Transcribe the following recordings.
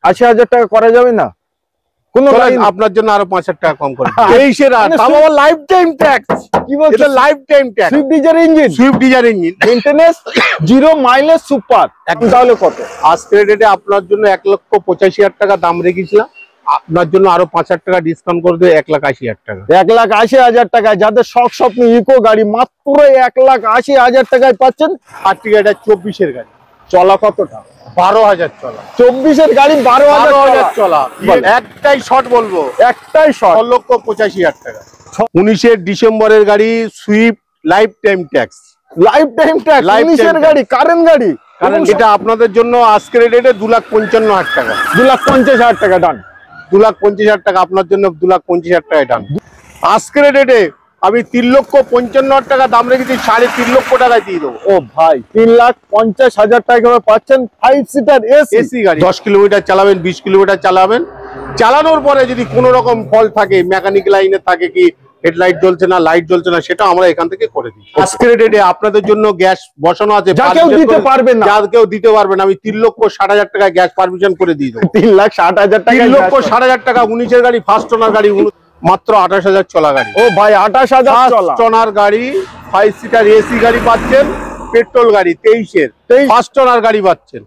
80,000 টাকা করা যাবে না? কোন আপনার জন্য আরো 5,000 টাকা কম করে 23 এর লাইফ টাইম ট্যাক্স। কি বলছেন? Life time tax. Swift Dzire engine, Swift Dzire engine, maintenance, 0 mileage, super. তাহলে কত? আজকে রেটে আপনার জন্য 1,85,000 টাকা দাম রেখেছিলাম, আপনার জন্য আরো 5,000 টাকা ডিসকাউন্ট করে দিয়ে 1,80,000 টাকা। 1,80,000 টাকায় যাদের শখ স্বপ্ন ইকো গাড়ি মাত্র 1,80,000 টাকায় পাচ্ছেন। আর ঠিক আছে, 24 এর গাড়ি চলা কতটা? 12,000 চলা। 24 এর গাড়ি 12,000 চলা। একটাই শর্ট বলবো, একটাই শর্ট, 6,85,000 টাকা। 19 ডিসেম্বরের গাড়ি, Swift life time tax. Life time tax, 19 এর গাড়ি, কারেন্ট গাড়ি। কারণ এটা আপনাদের জন্য আজকের রেটে 2,55,000 টাকা। 2,50,000 টাকা ডান। 2,50,000 টাকা আপনার জন্য, 2,50,000 টাকা ডান। আজকের রেটে আমি 3,55,000 টাকা দাম রেখেছি, 3.5 লক্ষ টাকায় দিয়ে দেবো। ও ভাই, 3,50,000 টাকা পাচ্ছেন 5 সিটার এসি গাড়ি। 10 কিলোমিটার চালাবেন, 20 কিলোমিটার চালাবেন, চালানোর পরে যদি কোনো রকম ফল্ট থাকে, মেকানিক লাইনে থাকে, কি হেডলাইট জ্বলছে না, লাইট জ্বলছে না, সেটা আমরা এখান থেকে করে দিই। আজকের ডেটে আপনাদের জন্য গ্যাস বসানো আছে, কেউ দিতে পারবে না, কেউ দিতে পারবে না। আমি 3,60,000 টাকায় গ্যাস পারমিশন করে দিয়ে দেবো। 3,60,000 টাকা, 3,60,000 টাকা। 19 এর গাড়ি, ফার্স্ট ওনার গাড়ি, মাত্র 28,000 চলা গাড়ি। ও ভাই, 28,000 চলা ওনার গাড়ি, 5 সিটার এসি গাড়ি পাচ্ছেন, পেট্রোল গাড়ি 23 এর ফার্স্ট ওনার গাড়ি পাচ্ছেন।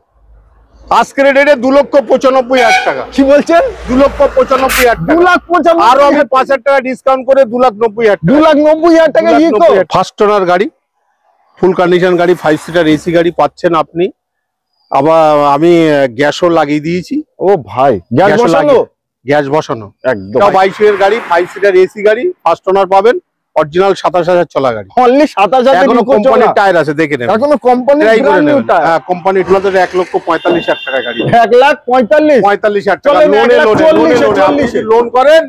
আজকের ডেটে 2,95,000 টাকা। কি বলছেন? 2,95,000 টাকা। 2,95,000, আরো আমি 5,000 টাকা ডিসকাউন্ট করে 2,90,000 টাকা। 2,90,000 টাকা ইকো ফার্স্ট ওনার গাড়ি, ফুল কন্ডিশন গাড়ি, 5 সিটার এসি গাড়ি পাচ্ছেন আপনি। আবার আমি গ্যাসও লাগিয়ে দিয়েছি। ও ভাই, গ্যাস বসানো? গ্যাস বসানো একদম। 22 এর গাড়ি, 5 সিটার এসি গাড়ি, ফার্স্ট ওনার পাবেন, অরিজিনাল 27,000 চলা গাড়ি। অনলি 27,000। এখনো কোম্পানির টায়ার আছে, দেখে নেবেন। এখনো কোম্পানির ব্র্যান্ড নিউ টায়ার। হ্যাঁ, কোম্পানির গুলোতে 1,45,000 টাকা গাড়ি। 1,45,000 টাকা লোন করেন,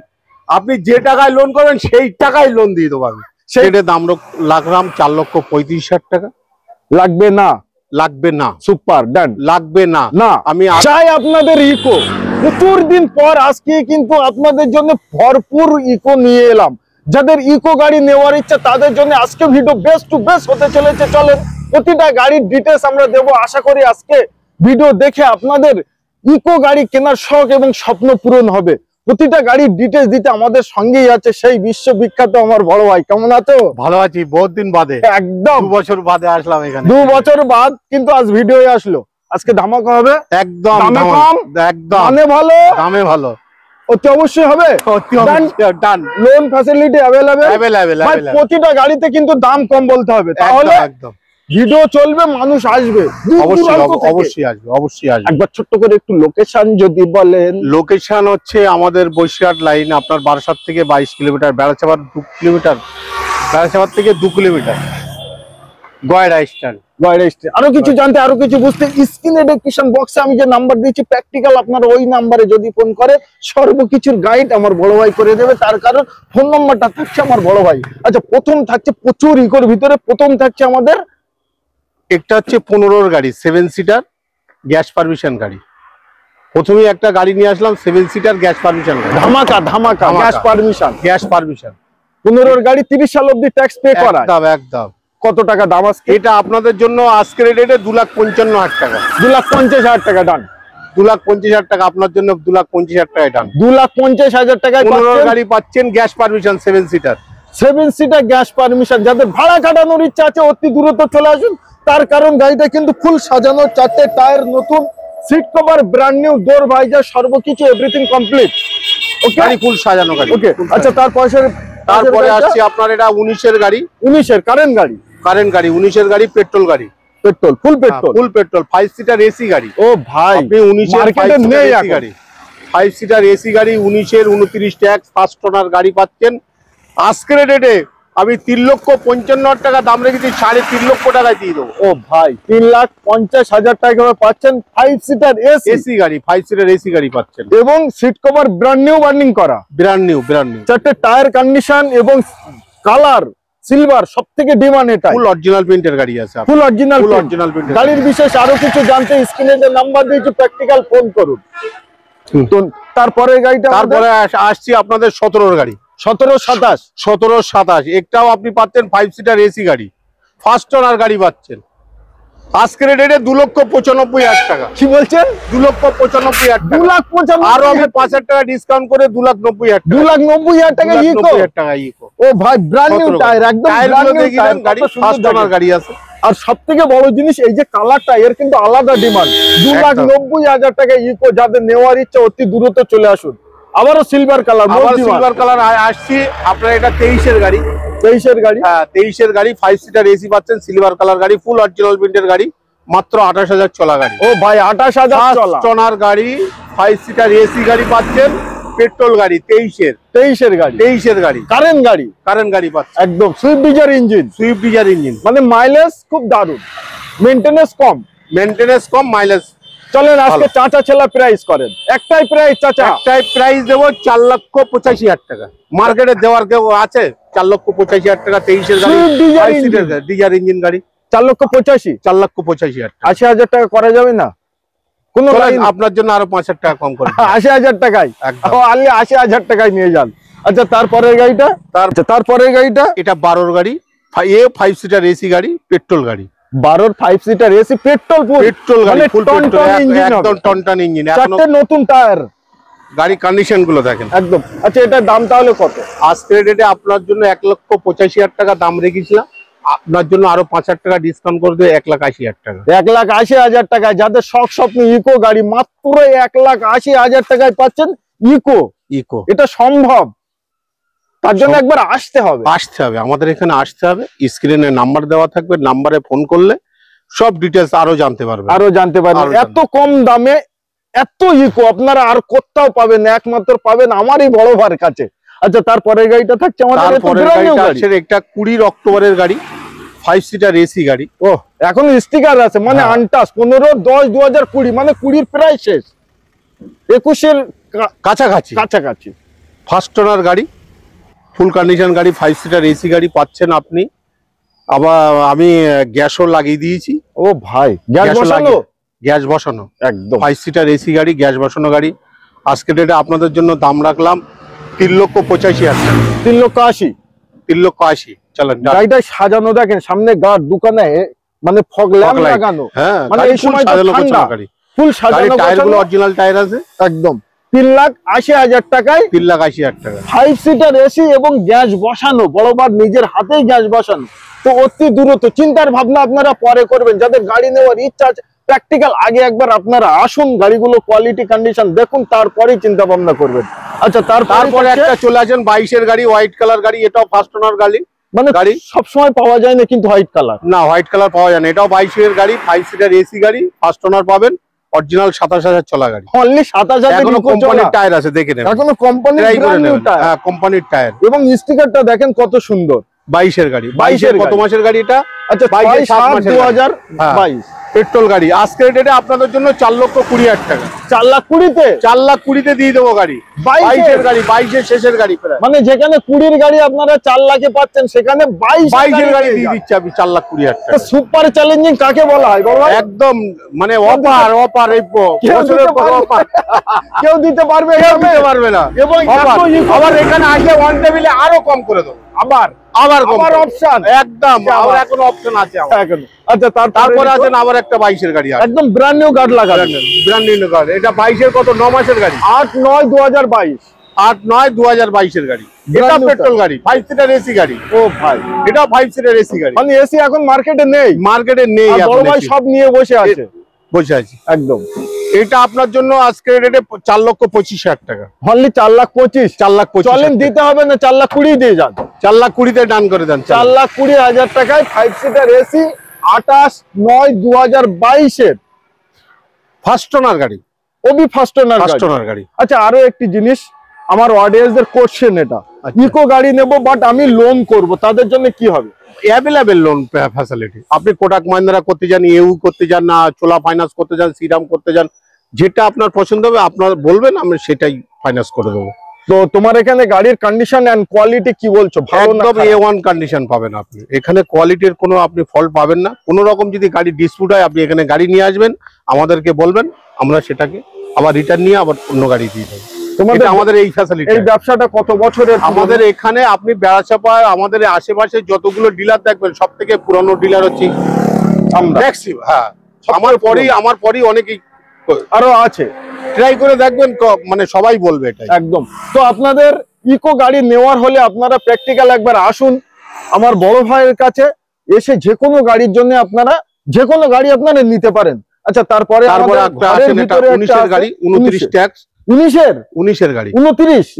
আপনি যে টাকায় লোন করেন সেই টাকায় লোন দিয়ে দেবো আমি। সেটার দাম রাখলাম 4,35,000 টাকা। লাগবে না? লাগবে না। সুপার ডান। লাগবে না। না, আমি চাই আপনাদের ইকো। প্রচুর দিন পর আজকে কিন্তু আপনাদের জন্য ভরপুর ইকো নিয়ে এলাম। যাদের ইকো গাড়ি নেওয়ার ইচ্ছা তাদের জন্য আজকে ভিডিও বেস্ট টু বেস্ট হতে চলেছে। চলেন প্রতিটা গাড়ির ডিটেলস আমরা দেবো। আশা করি আজকে ভিডিও দেখে আপনাদের ইকো গাড়ি কেনার শখ এবং স্বপ্ন পূরণ হবে। প্রতিটা গাড়ির ডিটেলস দিতে আমাদের সঙ্গেই আছে সেই বিশ্ববিখ্যাত আমার বড় ভাই। কেমন আছো? ভালো আছি, বহুত দিন বাদে, একদম 2 বছর বাদে আসলাম এখানে। 2 বছর বাদ কিন্তু আজ ভিডিও আসলো। আজকে ধামাকা হবে একদম। দামে কম, একদম মানে ভালো, দামে ভালো, অতি অবশ্যই হবে। ডান। Loan facility available. প্রতিটা গাড়িতে কিন্তু দাম কম বলতে হবে, তাহলে একদম ভিডিও চলবে, মানুষ আসবে। অবশ্যই আসবে। একবার ছোট্ট করে একটু লোকেশন যদি বলেন। লোকেশন হচ্ছে আমাদের বসিরহাট লাইন, আপনার বারাসাত থেকে 22 কিলোমিটার, বেড়াচাপার 2 কিলোমিটার, বেড়াচাপার থেকে 2 কিলোমিটার, গয়রা স্ট্যান্ড। আরো কিছু জানতে, আরো কিছু বুঝতে স্ক্রিনে ডেসক্রিপশন বক্সে আমি যে নাম্বার দিয়েছি প্র্যাকটিক্যাল, আপনারা ওই নাম্বারে যদি ফোন করে সর্বকিছুর গাইড আমার বড় ভাই করে দেবে। তার কারণ ফোন নাম্বারটা থাকছে আমার বড় ভাই। আচ্ছা, প্রথম থাকছে প্রচুর ইকোর ভিতরে, প্রথম থাকছে আমাদের একটা হচ্ছে 15 গাড়ি, 7 সিটার গ্যাস পারমিশন গাড়ি। প্রথমেই একটা গাড়ি নিয়ে আসলাম, 7 সিটার গ্যাস পারমিশন গাড়ি। ধামাকা গ্যাস পারমিশন। 15 গাড়ি 30 সাল অবধি ট্যাক্স পে করা। একদম। কত টাকা দাম আছে এটা আপনাদের জন্য আজকের রেটে 2,55,000 টাকা। 2,50,000 টাকা ডান। 2,50,000 টাকা আপনার জন্য, 2,50,000 টাকা ডান। 2,50,000 টাকায় 15 গাড়ি পাচ্ছেন gas permission, 7 seater. 7 seater gas permission. যাদের ভাড়া কাটানোর ইচ্ছা আছে অতি দ্রুত চলে আসুন, তার কারণ গাড়িটা কিন্তু ফুল সাজানো, 4টে টায়ার নতুন, সিট কভার ব্র্যান্ড নিউ, ডোর ভাইজার সর্বকিছু এভরিথিং কমপ্লিট। ওকে, গাড়ি ফুল সাজানো গাড়ি। ওকে, আচ্ছা তারপরে আসছি আপনার এটা 19 এর গাড়ি। 19 এর কারেন্ট গাড়ি। 19 এর গাড়ি, পেট্রোল গাড়ি, ফুল পেট্রোল 5 সিটার এসি গাড়ি। ও ভাই, আপনি 19 এর মার্কেটে নেই এসি গাড়ি, 5 সিটার এসি গাড়ি, 19 এর 29 ট্যাক্স, ফার্স্ট ওনার গাড়ি পাচ্ছেন। আজকের ডেটে আমি 3,55,000 টাকা দাম রেখেছি, 3.5 লক্ষ টাকায় দিয়ে দেবো। ও ভাই, 3,50,000 টাকা পাচ্ছেন 5 সিটার এসি গাড়ি, 5 সিটার এসি গাড়ি পাচ্ছেন, এবং seat cover brand new burning করা, ব্র্যান্ড নিউ। 4টে টায়ার কন্ডিশন এবং কালার সিলভার, সবথেকে ডিমান্ড এটা। ফুল অরিজিনাল প্রিন্টের গাড়ি আছে, ফুল অরিজিনাল প্রিন্ট। গাড়ির বিশেষ আরো কিছু জানতে স্ক্রিনে যে নাম্বার দিয়েছি প্র্যাকটিক্যাল ফোন করুন। তো তারপরে গাড়িটা, তারপরে আসছি আপনাদের 17 গাড়ি, 17-27। একটাও আপনি পাচ্ছেন 5 সিটার এসি গাড়ি, ফার্স্ট ওনার গাড়ি পাচ্ছেন। আজকের ডেটে 2,95,000 টাকা। কি বলছেন? 2,95,000 টাকা। 2,95,000 আরো আমি 5,000 টাকা ডিসকাউন্ট করে 2,90,000 টাকা। 2,90,000 টাকা ইকো। 2,90,000 টাকা ইকো। ও ভাই ব্র্যান্ড নিউ টায়ার, একদম ব্র্যান্ড নিউ টায়ার, গাড়ি ফার্স্ট ওনার গাড়ি আছে। আর সবথেকে বড় জিনিস এই যে কালারটা, এর কিন্তু আলাদা ডিমান্ড। 2,90,000 টাকা ইকো, যাদের নেওয়ার ইচ্ছা অতি দ্রুত চলে আসুন। আবারও সিলভার কালার, আবার সিলভার কালার আসছি। আপনার এটা 23 এর গাড়ি। 23 এর গাড়ি, হ্যাঁ 23 এর গাড়ি, 5 সিটার এসি পাচ্ছেন, সিলভার কালার গাড়ি, ফুল অরিজিনাল প্রিন্টের গাড়ি, মাত্র 28,000 চলা গাড়ি। ও ভাই 28,000 চলা টনার গাড়ি, 5 সিটার এসি গাড়ি পাচ্ছেন, পেট্রোল গাড়ি 23 এর গাড়ি, 23 এর গাড়ি, কারেন্ট গাড়ি পাচ্ছেন, একদম সুইফট ডিজায়ার ইঞ্জিন, মানে মাইলেজ খুব দারুণ, মেইনটেনেন্স কম, মাইলেজ। চলেন আজকে চাচা ছেলা প্রাইস করেন। একটাই প্রাইস চাচা, একটাই প্রাইস দেবো 4,85,000 টাকা। মার্কেটে দেওয়ার কেউ আছে? 4,85,000 টাকা 23 এর গাড়ি, ডিজায়ার ইঞ্জিন গাড়ি, 4,85,000 টাকা। 80,000 টাকা করা যাবে না? কোন আপনার জন্য আরো 5,000 টাকা কম করে 80,000 টাকায়, আনলে 80,000 টাকায় নিয়ে যান। আচ্ছা তারপরের গাড়িটা, তারপরের গাড়িটা এটা 12 গাড়ি, 5 সিটার এসি গাড়ি, পেট্রোল গাড়ি, 12 5 সিটার এসি পেট্রোল গাড়ি, ফুল পেট্রোল, একদম টনটন ইঞ্জিন, চারটে নতুন টায়ার, গাড়ি কন্ডিশন গুলো দেখেন একদম। আচ্ছা এটার দাম তাহলে কত? আজকের ডেটে আপনার জন্য 1,85,000 টাকা দাম রেখেছিলাম, আপনার জন্য আরো 5,000 টাকা ডিসকাউন্ট করে দিয়ে 1,80,000 টাকা। 1,80,000 টাকায় যাদের শখ স্বপ্ন ইকো গাড়ি, মাত্র 1,80,000 টাকায় পাচ্ছেন ইকো। এটা সম্ভব, তার জন্য একবার আসতে হবে, আমাদের এখানে আসতে হবে। স্ক্রিনে নাম্বার দেওয়া থাকবে, নাম্বারে ফোন করলে সব ডিটেলস আরো জানতে পারবেন। এত কম দামে এত ইকো আপনারা আর কোথাও পাবেন না, একমাত্র পাবেন আমারই বড় ভাইয়ের কাছে। আচ্ছা তারপরের গাড়িটা থাকছে আমাদের একটা 20 অক্টোবরের গাড়ি, 5 সিটার এসি গাড়ি। ও এখন স্টিকার আছে, মানে আনটাস 15/10/2020, মানে 20 প্রায় শেষ, 21-এর কাছাকাছি। ফার্স্ট ওনার গাড়ি, ফুল কন্ডিশন গাড়ি, 5 সিটার এসি গাড়ি পাচ্ছেন আপনি। আবার আমি গ্যাসও লাগিয়ে দিয়েছি। ও ভাই গ্যাস বসানো একদম 5 সিটার এসি গাড়ি, গ্যাস বসানো গাড়ি। আজকে ডেটে আপনাদের জন্য দাম রাখলাম 3,85,000 টাকা। 3,80,000 চলেন গাড়িটা সাজানো দেখেন, সামনে গার্ড, দোকানে মানে ফগ ল্যাম্প লাগানো, মানে এই সময় ফুল সাজানো, টায়ারগুলো অরিজিনাল টায়ার আছে একদম। 3,80,000 টাকায় 3,80,000 টাকা 5 সিটার এসি এবং গ্যাস বসানো, বড়বার নিজের হাতেই গ্যাস বসানো। তো অতি দ্রুত চিন্তার ভাবনা আপনারা পরে করবেন, যাদের গাড়ি নেওয়ার ইচ্ছা আছে প্র্যাকটিক্যাল, আগে একবার আপনারা আসুন, গাড়িগুলো কোয়ালিটি কন্ডিশন দেখুন, তারপরেই চিন্তা ভাবনা করবেন। আচ্ছা তারপরে একটা চলে আসেন 22-এর গাড়ি, হোয়াইট কালার গাড়ি, এটাও ফার্স্ট ওনার গাড়ি, মানে গাড়ি সবসময় পাওয়া যায় না কিন্তু হোয়াইট কালার, হোয়াইট কালার পাওয়া যায় না। এটাও 22-এর গাড়ি, 5 সিটার এসি গাড়ি, ফার্স্ট ওনার পাবেন, অরিজিনাল 27,000 চলা গাড়ি, অনলি 27,000। এখনো কোম্পানির টায়ার আছে, দেখে নেন, এখনো কোম্পানির টায়ার, হ্যাঁ কোম্পানির টায়ার, এবং স্টিকারটা দেখেন কত সুন্দর। 22-এর গাড়ি, 22-এর কত মাসের গাড়ি এটা? আচ্ছা 22/7/2022 পেট্রোল গাড়ি। আজকের ডেটে আপনাদের জন্য 4,20,000 টাকা। 4,20,000 দিয়ে দেবো গাড়ি। 22-এর গাড়ি, 22-এর শেষের গাড়ি, মানে যেখানে 20-এর গাড়ি আপনারা 4 লাখে পাচ্ছেন, সেখানে 22-এর গাড়ি দিয়ে দিচ্ছি আমি 4,20,000 টাকা। সুপার চ্যালেঞ্জিং কাকে বলা হয় বাবা? একদম মানে অপার এই কেউ দিতে পারবে না। এবং আবার এখানে আসলে ওয়ান টেবিলে আরো কম করে দেবো, আবার অপশন, একদম আবার এখন অপশন আছে এখন। আচ্ছা তারপরে আছেন আবার একটা 22-এর গাড়ি, একদম ব্র্যান্ড নিউ গার্ড লাগানো, ব্র্যান্ড নিউ গাড়ি। এটা 22-এর কত 9 মাসের গাড়ি, 8/9/2022, 8/9/2022-এর গাড়ি। এটা পেট্রোল গাড়ি, 5 সিটার এসি গাড়ি। ও ভাই এটাও 5 সিটার এসি গাড়ি, মানে এসি এখন মার্কেটে নেই, বড় ভাই সব নিয়ে বসে আছে একদম। এটা আপনার জন্য আজকের রেটে 4,25,000 টাকা, অনলি 4,25,000। চলেন দিতে হবে না, 4,20,000 দিয়ে যান, 4,20,000-তে ডান করে দেন। 4,20,000 টাকায় 5 সিটার এসি, 28/9/2022-এর ফার্স্ট ওনার গাড়ি, ওবি ফার্স্ট ওনার গাড়ি। আচ্ছা আরো একটি জিনিস, আমার অডিয়েন্সদের কোশ্চেন, এটা ইকো গাড়ি নেব বাট আমি লোন করব, তাদের জন্য কি হবে? Available loan facility. আপনি কোটাক মহিন্দ্রা করতে যান, ইউ করতে যান, না চোলা ফাইন্যান্স করতে যান, শ্রীরাম করতে যান, যেটা আপনার পছন্দ হবে আপনার বলবেন, আমি সেটাই ফাইন্যান্স করে দেবো। তো তোমার এখানে গাড়ির কন্ডিশন এন্ড কোয়ালিটি কি বলছো? একদম A1 কন্ডিশন পাবেন আপনি এখানে, কোয়ালিটির কোনো আপনি ফল্ট পাবেন না। কোনো রকম যদি গাড়ি ডিসপুট হয়, আপনি এখানে গাড়ি নিয়ে আসবেন, আমাদেরকে বলবেন, আমরা সেটাকে আবার রিটার্ন নিয়ে আবার অন্য গাড়ি দিয়ে দেবো। আমাদের এই ফ্যাসিলিটি। এই ব্যবসাটা কত বছরের? আমাদের এখানে আপনি বেড়াচাপা আমাদের আশেপাশে যতগুলো ডিলার দেখবেন, সব থেকে পুরনো ডিলার হচ্ছে আমরা ম্যাক্সিমাম, হ্যাঁ আমার পরেই অনেকেই আরো আছে, ট্রাই করে দেখবেন, মানে সবাই বলবে এটা একদম। তো আপনাদের ইকো গাড়ি নেওয়ার হলে আপনারা প্র্যাকটিক্যাল একবার আসুন আমার বড় ভাইয়ের কাছে, এসে যে কোনো গাড়ির জন্য আপনারা যে কোনো গাড়ি আপনারা নিতে পারেন। আচ্ছা, তারপরে একটা আছে 19 এর গাড়ি, 29 ট্যাক্স, 19 এর গাড়ি,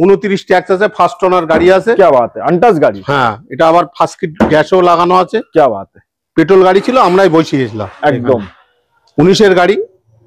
29 ট্যাক্স আছে, ফার্স্ট ওনার গাড়ি আছে। क्या बात है, আনটাস গাড়ি। হ্যাঁ, এটা আবার ফার্স্ট কিট গ্যাসও লাগানো আছে। क्या बात है, পেট্রোল গাড়ি ছিল, আমরাই বসিয়েছিলাম। একদম 19 এর গাড়ি।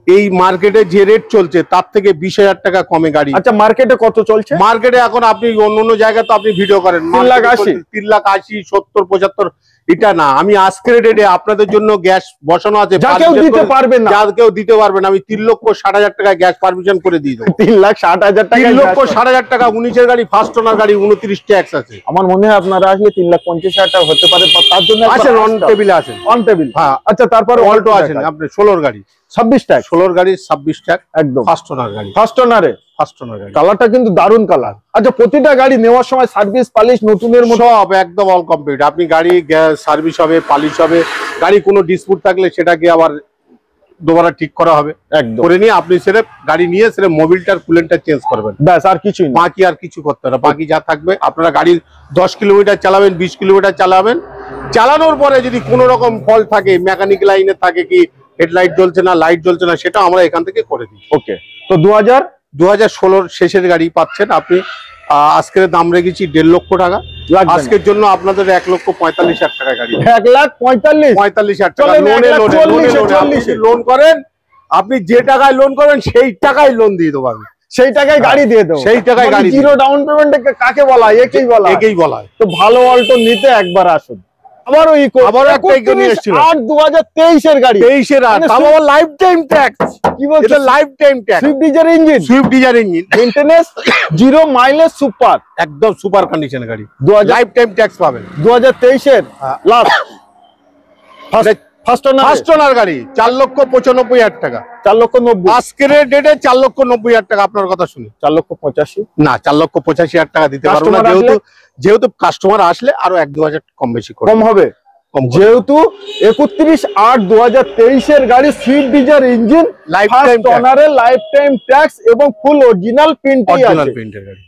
এই মার্কেটে যে রেট চলছে তার থেকে 20,000 টাকা কমে গাড়ি। আচ্ছা, মার্কেটে কত চলছে? মার্কেটে এখন আপনি অন্য জায়গায় তো আপনি ভিডিও করেন 3,80,000, 3,80,000, 70, 75, এটা না, আমি আজকের ডেটে আপনাদের জন্য গ্যাস বসানো আছে, যা কেউ দিতে পারবে না, যা কেউ দিতে পারবে না। আমি 3,60,000 টাকা গ্যাস পারমিশন করে দিয়ে দেবো। 3,60,000 টাকা, 3,60,000 টাকা, 19 এর গাড়ি, ফার্স্ট ওনার গাড়ি, 29 ট্যাক্স আছে। আমার মনে হয় আপনারা আসলে 3,50,000 টাকা হতে পারে, তার জন্য আছেন অন টেবিলে আছেন, অন টেবিল। হ্যাঁ, আচ্ছা, তারপরে অল্টো আছেন আপনি 16 গাড়ি, 26 টাকা, 16 গাড়ি 26 টাকা, একদম ফার্স্ট ওনার গাড়ি, ফার্স্ট ওনারে। ফার্স্ট ওনার গাড়ি, কালারটা কিন্তু দারুন কালার। আচ্ছা, প্রতিটা গাড়ি নেওয়ার সময় সার্ভিস পালিশ নতুনের মতো সব একদম অল কমপ্লিট। আপনি গাড়ি সার্ভিস হবে, পালিশ হবে, গাড়ি কোনো ডিসপুট থাকলে সেটাকে আবার দুবারা ঠিক করা হবে, একদম করে নিয়ে আপনি সেরে গাড়ি নিয়ে সেরে মোবিলটার কুলেন্টটা চেঞ্জ করবেন, ব্যাস, আর কিছুই না। বাকি আর কিছু করতে হবে না। বাকি যা থাকবে, আপনারা গাড়ি 10 কিলোমিটার চালাবেন, 20 কিলোমিটার চালাবেন, চালানোর পরে যদি কোনো রকম ফল্ট থাকে, মেকানিক লাইনে থাকে, কি হেডলাইট জ্বলছে না, লাইট জ্বলছে না, সেটা আমরা এখান থেকে করে দিই। ওকে, তো 2016 শেষের গাড়ি পাচ্ছেন আপনি। আজকের দাম রেখেছি 1.5 লক্ষ টাকা। আজকের জন্য আপনাদের 1,45,000 টাকা গাড়ি, 1,45,000 টাকা লোনে লোন করেন। আপনি যে টাকায় লোন করবেন সেই টাকায় লোন দিয়ে দেবো আমি, সেই টাকায় গাড়ি দিয়ে দেবো, সেই টাকায় গাড়ি। জিরো ডাউন পেমেন্ট কাকে বলা হয়? একেই বলা হয়। তো ভালো অল্টো নিতে একবার আসুন। আবারও ইকো, আবারও একটা ইকো নিয়ে এসেছিল, 2023 এর গাড়ি, 23 এর, আর তাও আবার লাইফ টাইম ট্যাক্স। কি বলছো? এটা life time tax, Swift Dzire engine, Swift Dzire engine, maintenance, zero mileage, super, একদম সুপার কন্ডিশন গাড়ি, 2000 লাইফ টাইম ট্যাক্স পাবেন। 2023 এর লাস্ট ফার্স্ট ওনার গাড়ি 4,95,000 টাকা, 4,90,000। আজকের ডেটে 4,90,000 টাকা। আপনার কথা শুনে 4,85,000 না, 4,85,000 টাকা দিতে পারবো না, যেহেতু কাস্টমার আসলে আরো 1-2,000 কম বেশি কম হবে, যেহেতু 31/8/2023 এর গাড়ি, Swift Dzire engine, life time ওনারে লাইফ টাইম ট্যাক্স এবং ফুল অরিজিনাল প্রিন্টই আছে, প্রিন্টের গাড়ি,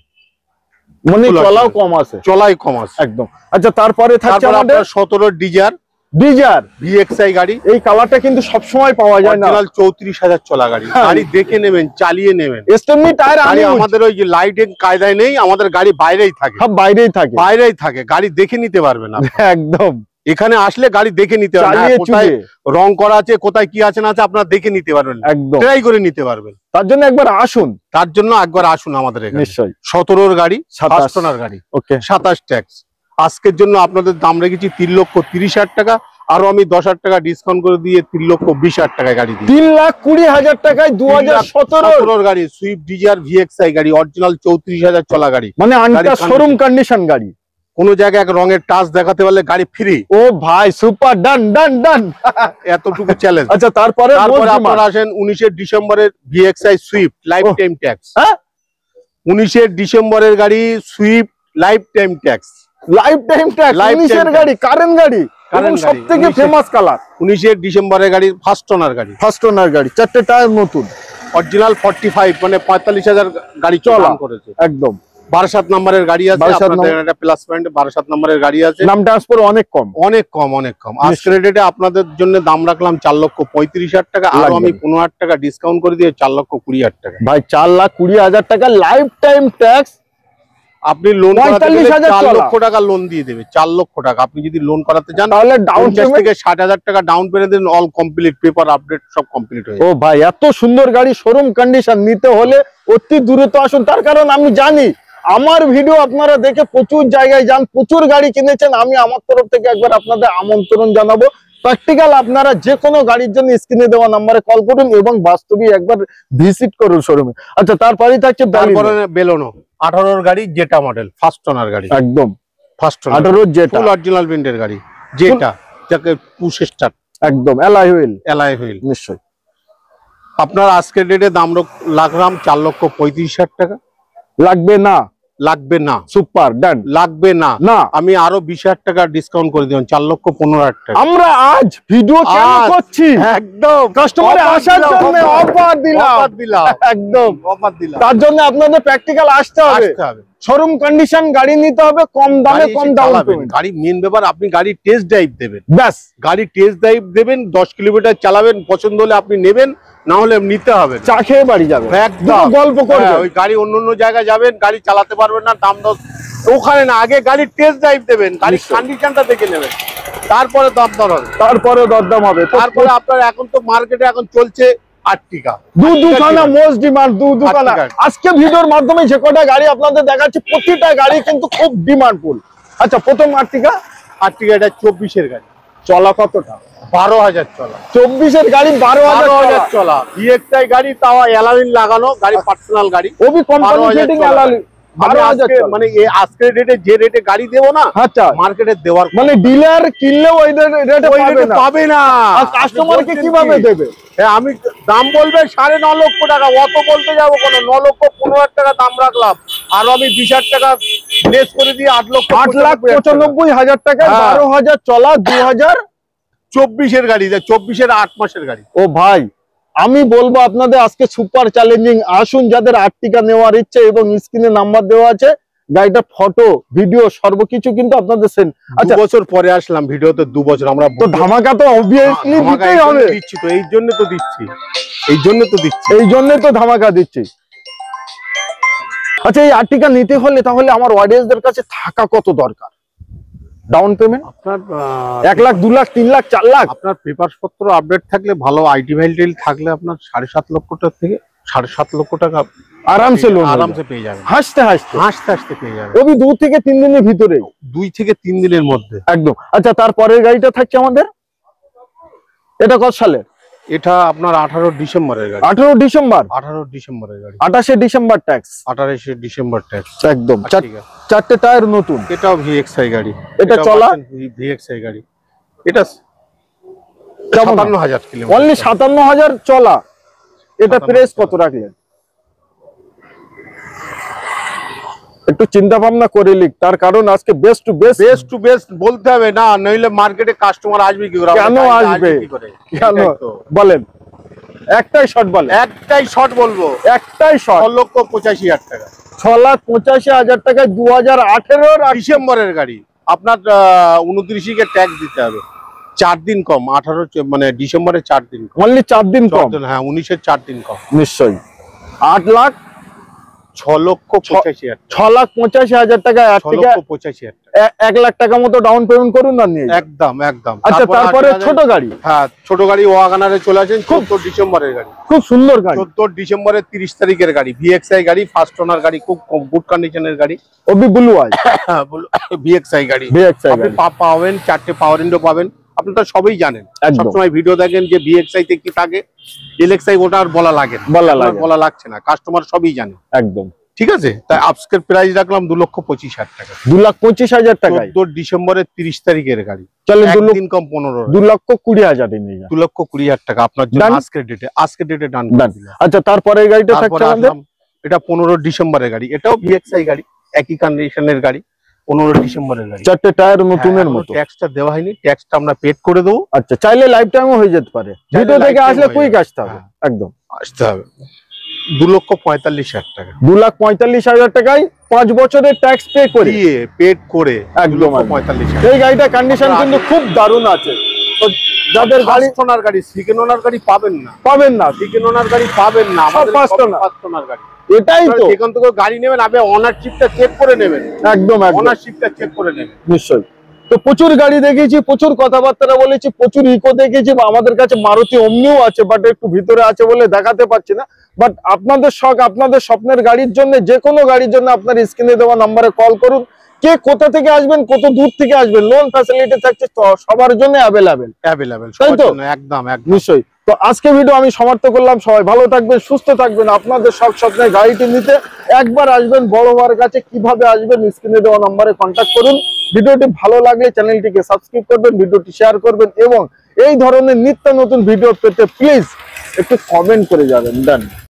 মানে চলাও কম আছে, চলাই কম আছে একদম। আচ্ছা, তারপরে থাকছে আমাদের 17 ডিজায়ার ভিএক্সআই গাড়ি। এই কালারটা কিন্তু সব সময় পাওয়া যায় না, 34,000 চলা গাড়ি। গাড়ি দেখে নেবেন, চালিয়ে নেবেন। স্টেপনি টায়ার আমাদের ওই যে লাইটিং কায়দায় নেই, আমাদের গাড়ি বাইরেই থাকে, সব বাইরেই থাকে, গাড়ি দেখে নিতে পারবেন একদম। এখানে আসলে গাড়ি দেখে নিতে পারবেন, কোথায় রং করা আছে, কোথায় কি আছে না আছে, আপনারা দেখে নিতে পারবেন, একদম ট্রাই করে নিতে পারবেন। তার জন্য একবার আসুন আমাদের এখানে। নিশ্চয়ই 17 গাড়ি, 27 ওনার গাড়ি, ওকে, 27 ট্যাক্স। আজকের জন্য আপনাদের দাম রেখেছি 3,30,000 টাকা, আরো আমি 10,000 টাকা ডিসকাউন্ট করে দিয়ে 3,20,000 টাকায় গাড়ি দিই। 3,20,000 টাকায় 2017 গাড়ি, সুইফট ডিজায়ার ভিএক্সআই গাড়ি, অরিজিনাল 34,000 চলা গাড়ি, মানে আনটা শোরুম কন্ডিশন গাড়ি। কোন জায়গায় এক রঙের টাচ দেখাতে পারলে গাড়ি ফ্রি। ও ভাই, সুপার, ডান এতটুকু চ্যালেঞ্জ। আচ্ছা, তারপরে আপনারা আসেন 19 ডিসেম্বরের VXI Swift life time tax. 19 ডিসেম্বরের গাড়ি সুইফট লাইফ টাইম ট্যাক্স, 19 এর গাড়ি, কারেন্ট গাড়ি, এবং সবথেকে ফেমাস কালার। 19 ডিসেম্বরের গাড়ি, ফার্স্ট ওনার গাড়ি, 4টে টায়ার নতুন, অরিজিনাল 45, মানে 45,000 গাড়ি চলা করেছে, একদম। 12 নম্বরের গাড়ি আছে, আপনাদের একটা প্লাস পয়েন্ট, 12 নম্বরের গাড়ি আছে, নাম ট্রান্সফার অনেক কম। আজকের ডেটে আপনাদের জন্য দাম রাখলাম 4,35,000 টাকা, আর আমি 15,000 টাকা ডিসকাউন্ট করে দিয়ে 4,20,000 টাকা। ভাই, 4,20,000 টাকা লাইফ টাইম ট্যাক্স। আপনি লোন করাতে গেলে 4 লক্ষ টাকা লোন দিয়ে দেবে, 4 লক্ষ টাকা। আপনি যদি লোন করাতে চান তাহলে ডাউন পেমেন্ট থেকে 60,000 টাকা ডাউন পেমেন্ট দেন, অল কমপ্লিট, পেপার আপডেট সব কমপ্লিট হয়ে যাবে। ও ভাই, এত সুন্দর গাড়ি শোরুম কন্ডিশন নিতে হলে অতি দূরে তো আসুন। তার কারণ আমি জানি আমার ভিডিও আপনারা দেখে প্রচুর জায়গায় যান, প্রচুর গাড়ি কিনেছেন। আমি আমার তরফ থেকে একবার আপনাদের আমন্ত্রণ জানাবো, প্র্যাকটিক্যাল আপনারা যে কোনো গাড়ির জন্য স্ক্রিনে দেওয়া নাম্বারে কল করুন এবং বাস্তবিক একবার ভিজিট করুন শোরুমে। আচ্ছা, তারপরে থাকছে বেলোনো 18 গাড়ি, জেটা মডেল, ফার্স্ট ওনার গাড়ি, একদম ফার্স্ট 18 জেটা, ফুল অরিজিনাল প্রিন্টের গাড়ি, জেটা, যাকে পুশ স্টার্ট, একদম অ্যালয় হুইল, নিশ্চয়ই। আপনার আজকের ডেটে দাম রাখলাম 4,35,000 টাকা। লাগবে না, লাগবে না। সুপার ডান, লাগবে না। না আমি আরো 20,000 টাকা ডিসকাউন্ট করে দিলাম, 4,15,000 টাকা। আমরা আজ ভিডিও কেন করছি? একদম কাস্টমারের আসার জন্য অফার দিলাম, একদম অফার দিলাম। তার জন্য আপনাদের প্র্যাকটিক্যাল আসতে হবে, শোরুম কন্ডিশন গাড়ি নিতে হবে, কম দামে কম ডাউন পেমেন্ট। গাড়ি মেন ব্যাপার, আপনি গাড়ি টেস্ট ড্রাইভ দেবেন, ব্যাস গাড়ি টেস্ট ড্রাইভ দেবেন, 10 কিলোমিটার চালাবেন, পছন্দ হলে আপনি নেবেন, না হলে নিতে হবে, চা খেয়ে বাড়ি যাবেন, একদম গল্প করবেন। ওই গাড়ি অন্য জায়গায় যাবেন, গাড়ি চালাতে পারবেন না, দাম দর ওখানে না, আগে গাড়ি টেস্ট ড্রাইভ দেবেন, গাড়ির কন্ডিশনটা দেখে নেবেন, তারপরে দাম দর হবে, তারপরে দরদাম হবে। তারপরে আপনার এখন তো মার্কেটে এখন চলছে আর্টিকা, দুখানা মোস্ট ডিমান্ড, দুখানা। আজকে ভিডিওর মাধ্যমে যে কটা গাড়ি আপনাদের দেখাচ্ছি প্রতিটা গাড়ি কিন্তু খুব ডিমান্ডফুল। আচ্ছা, প্রথম আর্টিকা এটা 24-এর গাড়ি, চলা কতটা? 12,000 চলা। 24-এর গাড়ি 12,000 চলা, ভিএক্সআই গাড়ি, তাও অ্যালাউইন লাগানো গাড়ি, পার্সোনাল গাড়ি, ওবি কোম্পানি ফিটিং অ্যালাউইন। মানে আজকের রেটে যে রেটে গাড়ি দেবো না, আচ্ছা মার্কেটে দেওয়ার মানে ডিলার কিনলেও ওই রেটে পাবে না, আর কাস্টমারকে কিভাবে দেবে? আমি দাম বলবে 9.5 লক্ষ টাকা, অত বলতে যাবো কোনো, 9,15,000 টাকা দাম রাখলাম, আর আমি 20,000 টাকা লেস করে দিয়ে 8,95,000 টাকায় 12,000 চলা 2024-এর গাড়ি, 24-এর 8 মাসের গাড়ি। ও ভাই, আমি বলবো আপনাদের আজকে সুপার চ্যালেঞ্জিং। আসুন, যাদের আর্টিকা নেওয়ার ইচ্ছে এবং স্ক্রিনে নাম্বার দেওয়া আছে, গাড়িটা ফটো ভিডিও সর্বকিছু কিন্তু আপনাদের সেন্ড। আচ্ছা, 2 বছর পরে আসলাম ভিডিওতে, 2 বছর আমরা তো ধামাকা তো অবভিয়াসলি দিতেই হবে, দিচ্ছি তো, এই জন্য তো দিচ্ছি, এই জন্য তো ধামাকা দিচ্ছি। আচ্ছা, এই আর্টিকা নিতে হলে তাহলে আমার অডিয়েন্সদের কাছে থাকা কত দরকার? ডাউন পেমেন্ট আপনার 1 লাখ, 2 লাখ, 3 লাখ, 4 লাখ? আপনার পেপারস পত্র আপডেট থাকলে, ভালো আইটি ভ্যালিডিটি থাকলে, আপনার 7.5 লক্ষ টাকা থেকে 7.5 লক্ষ টাকা আরামসে পেয়ে যাবেন, হাসতে হাসতে পেয়ে যাবেন। ওই 2 থেকে 3 দিনের ভিতরে, 2 থেকে 3 দিনের মধ্যে একদম। আচ্ছা, তারপরের গাড়িটা থাকছে আমাদের, এটা কত সালের? এটা আপনার 18 ডিসেম্বরের গাড়ি। 18 ডিসেম্বর? 18 ডিসেম্বরের গাড়ি, 28 ডিসেম্বর ট্যাক্স, 28 ডিসেম্বর ট্যাক্স, একদম। 4টে টায়ার নতুন, এটাও ভিএক্সআই গাড়ি, এটা চলা ভিএক্সআই গাড়ি, এটা 57,000 কিলোমিটার, অনলি 57,000 চলা। এটা প্রাইস কত রাখলেন? একটু চিন্তা ভাবনা করে লিখ, তার কারণ আজকে বেস্ট টু বেস্ট বলতে হবে না, নইলে মার্কেটে কাস্টমার আসবে কি করে? কেন আসবে? কেন বলেন? একটাই শর্ট বলেন, একটাই শর্ট বলবো, একটাই শর্ট। 6,85,000 টাকা, 6,85,000 টাকায় 2018 ডিসেম্বরের গাড়ি। আপনার 29-কে ট্যাক্স দিতে হবে, 4 দিন কম, 18 মানে ডিসেম্বরে 4 দিন কম, অনলি 4 দিন কম। হ্যাঁ, 19-এর 4 দিন কম, নিশ্চয়ই। 6,85,000 টাকা, 1 লাখ টাকা মতো ডাউন পেমেন্ট করুন না নিয়ে, একদম। আচ্ছা, তারপরে ছোট গাড়ি, হ্যাঁ ছোট গাড়ি ওয়াগনারে চলে আসেন, 14 ডিসেম্বরের গাড়ি, খুব সুন্দর গাড়ি, 14 ডিসেম্বরের 30 তারিখের গাড়ি, ভিএক্সআই গাড়ি, ফার্স্ট ওনার গাড়ি, খুব গুড কন্ডিশনের গাড়ি, ওবি ব্লু আই, ভিএক্সআই গাড়ি। আপনি পাবেন 4টে পাওয়ার উইন্ডো পাবেন, আপনি তো সবই জানেন, সবসময় ভিডিও দেখেন যে ভিএক্সআই তে কি থাকে, এলএক্সআই ওটা আর বলা লাগছে না, কাস্টমার সবই জানে, একদম ঠিক আছে। তাই আজকের প্রাইস রাখলাম 2,25,000 টাকা, 2,25,000 টাকা, 14 ডিসেম্বরের 30 তারিখের গাড়ি, চলে 2 দিন কম 15, 2,20,000 নিয়ে যান, 2,20,000 টাকা আপনার জন্য আজকের ডেটে ডান। আচ্ছা, তারপরে গাড়িটা থাকছে আমাদের, এটা 15 ডিসেম্বরের গাড়ি, এটাও ভিএক্সআই গাড়ি, একই কন্ডিশনের গাড়ি, 15 ডিসেম্বরের গাড়ি, 4টে টায়ার নতুনের মতো, ট্যাক্সটা দেওয়া হয়নি, ট্যাক্সটা আমরা পেড করে দেবো। আচ্ছা, চাইলে লাইফ টাইমও হয়ে যেতে পারে, ভিডিও দেখে আসলে কুইক আসতে হবে, একদম আসতে হবে। 2,45,000 টাকা, 2,45,000 টাকায় 5 বছরের ট্যাক্স পেড করে একদম 45,000। এই গাড়িটা কন্ডিশন কিন্তু খুব দারুণ আছে। তো যাদের গাড়ি ওনার গাড়ি, সেকেন্ড ওনার গাড়ি পাবেন না, সেকেন্ড ওনার গাড়ি পাবেন না, আমাদের ফার্স্ট ওনার গাড়ি, এটাই তো। যেখান থেকে গাড়ি নেবেন আপনি ওনারশিপটা চেক করে নেবেন, একদম ওনারশিপটা চেক করে নেবেন, নিশ্চয়ই। তো প্রচুর গাড়ি দেখেছি, প্রচুর কথাবার্তা বলেছি, প্রচুর ইকো দেখেছি, আমাদের কাছে মারুতি ওমনিও আছে, বাট একটু ভিতরে আছে বলে দেখাতে পাচ্ছি না। বাট আপনাদের শখ, আপনাদের স্বপ্নের গাড়ির জন্য, যে কোনো গাড়ির জন্য আপনার স্ক্রিনে দেওয়া নাম্বারে কল করুন। কে কোথা থেকে আসবেন, কত দূর থেকে আসবেন, লোন ফ্যাসিলিটি থাকছে সবার জন্য অ্যাভেলেবেল, তাই তো? একদম নিশ্চয়ই। তো আজকে ভিডিও আমি সমাপ্ত করলাম। সবাই ভালো থাকবেন, সুস্থ থাকবেন। আপনাদের সব স্বপ্নের গাড়িটি নিতে একবার আসবেন বড় হওয়ার কাছে। কিভাবে আসবেন, স্ক্রিনে দেওয়া নাম্বারে কন্ট্যাক্ট করুন। ভিডিওটি ভালো লাগলে চ্যানেলটিকে সাবস্ক্রাইব করবেন, ভিডিওটি শেয়ার করবেন এবং এই ধরনের নিত্য নতুন ভিডিও পেতে প্লিজ একটু কমেন্ট করে যাবেন। ডান।